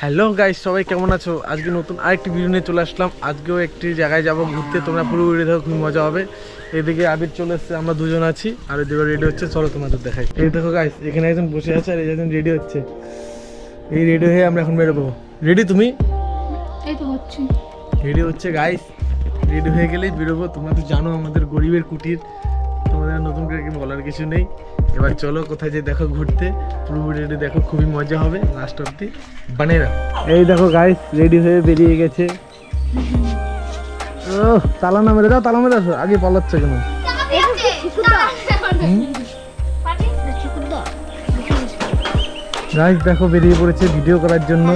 Hello guys, সবাই কেমন আছো? আজকে নতুন আরেকটি ভিডিও নিয়ে চলে আসলাম। আজকেও একটি জায়গায় যাবো ঘুরতে, তোমরা পুরো ভিডিও দেখো, খুব মজা হবে। এদিকে আবির চলে এসছে, আমরা দুজন আছি, আর এদিকে রেডি হচ্ছে। চলো তোমাদের দেখাই। এই দেখো গাইস, এখানে একজন বসে আছে আর একজন রেডি হচ্ছে। এই রেডি হয়ে আমরা এখন বেরোবো। রেডি তুমি? এই তো হচ্ছে রেডি হচ্ছে গাইস, রেডি হয়ে গেলেই বেরোবো। তোমরা তো জানো আমাদের গরিবের কুটির, তোমাদের নতুন করে কি বলার কিছু নেই। এবার চলো কোথায় যে দেখো ঘুরতে, পুরো রেডি দেখো, খুবই মজা হবে লাস্ট অব্দি বানেরা। এই দেখো গাইস, রেডি হয়ে বেরিয়ে গেছে। ও তালা না মেরে দাও, তালা মেরে দাও, আগে পালাচ্ছে কেন? গাইস দেখো বেরিয়ে পড়েছে ভিডিও করার জন্য,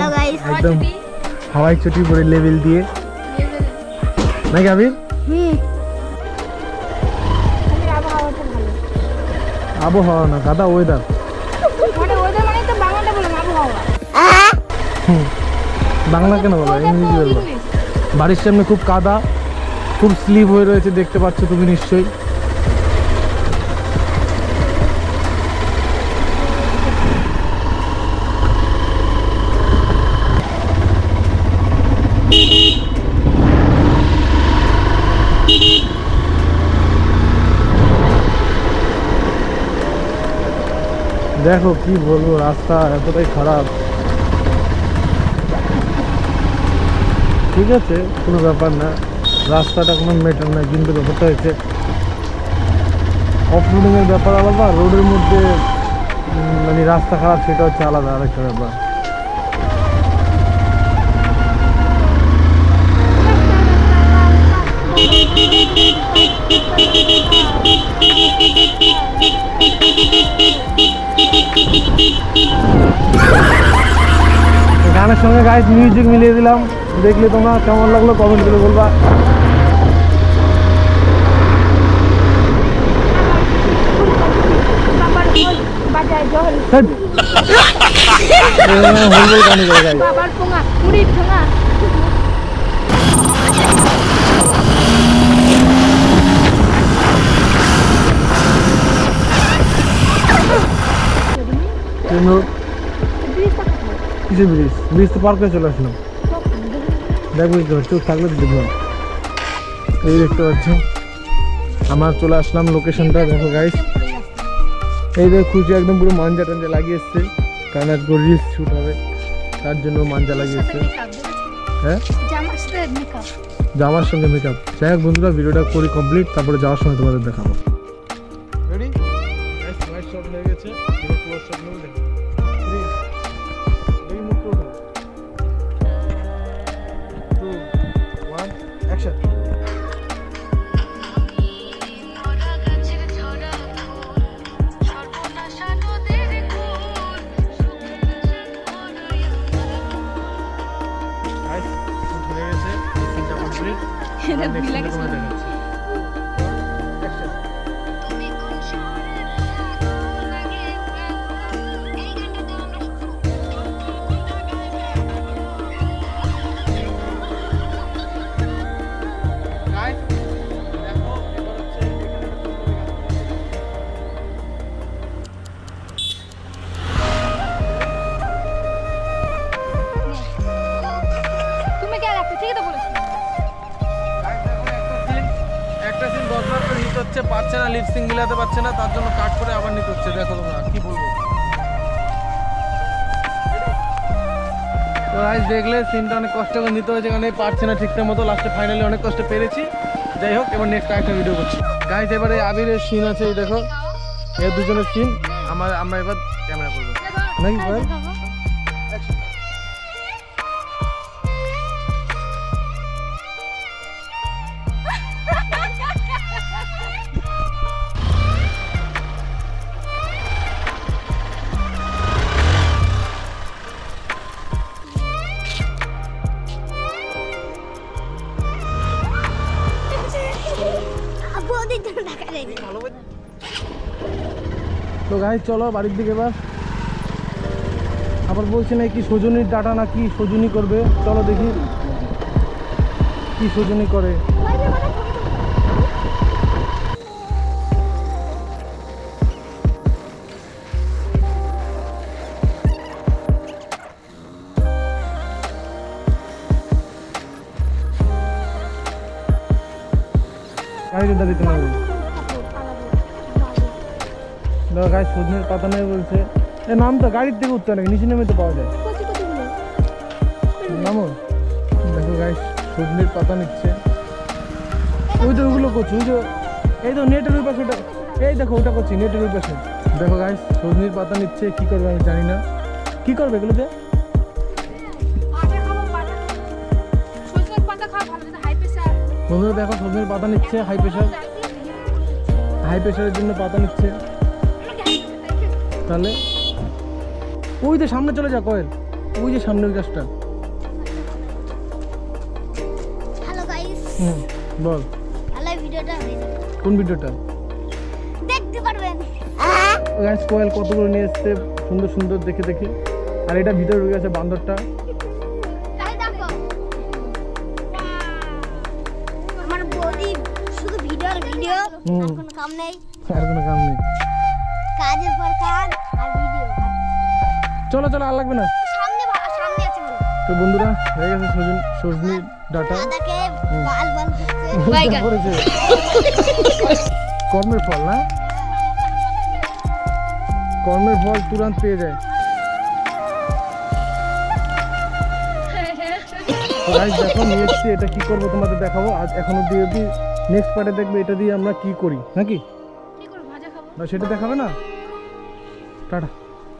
একদম হাওয়াই চটি পরে লেভেল দিয়ে, নাকি আবির? আবহাওয়া না কাদা, ওয়েদার। বাংলা কেন বলো, ইংরেজি বলবো। বাড়ির সামনে খুব কাদা, খুব স্লিপ হয়ে রয়েছে, দেখতে পাচ্ছ তুমি নিশ্চয়ই। দেখো কি বলবো, রাস্তা এতটাই খারাপ। ঠিক আছে, কোনো ব্যাপার না, রাস্তাটা কোনো ম্যাটার না, কিন্তু ব্যাপারটা হচ্ছে অফরোডিংয়ের ব্যাপার আলাদা, রোডের মধ্যে মানে রাস্তা খারাপ সেটা হচ্ছে আলাদা আরেকটা ব্যাপার। গানের সঙ্গে গাইস মিউজিক মিলিয়ে দিলাম, দেখলে তোমরা কেমন লাগলো কমেন্ট করে বলবা। কিসের ব্রিজ? ব্রিজ তো পার করে চলে আসলাম। দেখবো চোখ থাকলে দেখলাম। এই দেখতে পাচ্ছ আমার চলে আসলাম লোকেশনটা, দেখো গাইস। এই দেখো খুশি একদম পুরো মাঞ্জা টাঞ্জা লাগিয়ে এসছে, কারণ আজকে রিলস শুট হবে, তার জন্য মাঞ্জা লাগিয়ে এসছে। হ্যাঁ, জামার সঙ্গে মেকআপ। যাই হোক বন্ধুরা, ভিডিওটা করি কমপ্লিট, তারপরে যাওয়ার সময় তোমাদের দেখাবো। রেডি? হোয়াইট শট হয়ে গেছে, এবার ক্লোজ শট নেব। দেখো action. Guys, শুরু হয়ে গেছে, সিনটা কমপ্লিট। এটা বিলা কিছু দেখাচ্ছি। Action. পারছে না, লিপসিং মিলাতে পারছে না, তার জন্য কাট করে আবার নিতে হচ্ছে। দেখো তোমরা কি বলবো। তো গাইস দেখলে সিনটা অনেক কষ্ট করে নিতে হয়েছে, কারণ পারছে না ঠিকঠাক মতো। লাস্টে ফাইনালি অনেক কষ্ট পেরেছি। যাই হোক, এবার নেক্সট আরেকটা ভিডিও করছি। গাইস এবারে আবিরের সিন আছে, এই দেখো এই দুজনের সিন। আমরা এবার ক্যামেরা করবো নাকি ভাই? তো গাইস চলো বাড়ির দিকে। এবার আবার বলছে না কি সজনির ডাটা না কি সজনি করবে, চলো দেখি কি সজনি করে। গাড়িতে দাঁড়িয়ে না দেখো গাছ সজনের পাতা নেই বলছে। এ নাম তো গাড়ির থেকে উঠতে নাকি নিচে নেমে তো পাওয়া যায়। নামো দেখো গাছ সজনের পাতা নিচ্ছে। ওই তো ওগুলো করছে ওই যে এই তো নেটের ওই পাশে ওটা এই দেখো ওটা করছি নেটের ওই পাশে। দেখো গাছ সজনের পাতা নিচ্ছে কি করবে আমি জানি না কি করবে এগুলোতে। বন্ধুরা দেখো সজনের পাতা নিচ্ছে হাই প্রেশারের জন্য পাতা নিচ্ছে। তাহলে ওই যে সামনে চলে যা কয়েল ওই যে সামনে ওই গাছটা। হ্যালো গাইস বল হ্যালো ভিডিওটা কোন ভিডিওটা দেখতে পারবেন। গাছ কোয়েল কতগুলো নিয়ে এসছে সুন্দর সুন্দর দেখে দেখে। আর এটা ভিতরে ঢুকে গেছে বান্দরটা। তাই দেখো আমার বডি শুধু ভিডিও আর কোনো কাম নেই। আর কোনো কাম নেই কাজের পর কাজ আর ভিডিও। চলো চলো আর লাগবে না সামনে আছে বলো। তো বন্ধুরা হয়ে গেছে সজনি ডাটা দাদাকে বাল করছে করেছে কর্মের ফল না কর্মের ফল তুরন্ত পেয়ে যায়। দেখো নিয়ে এসছি এটা কি করবো তোমাদের দেখাবো। আজ এখন অব্দি নেক্সট পার্টে দেখবে এটা দিয়ে আমরা কি করি নাকি কি করে ভাজা খাবো সেটা দেখাবে না। টাটা।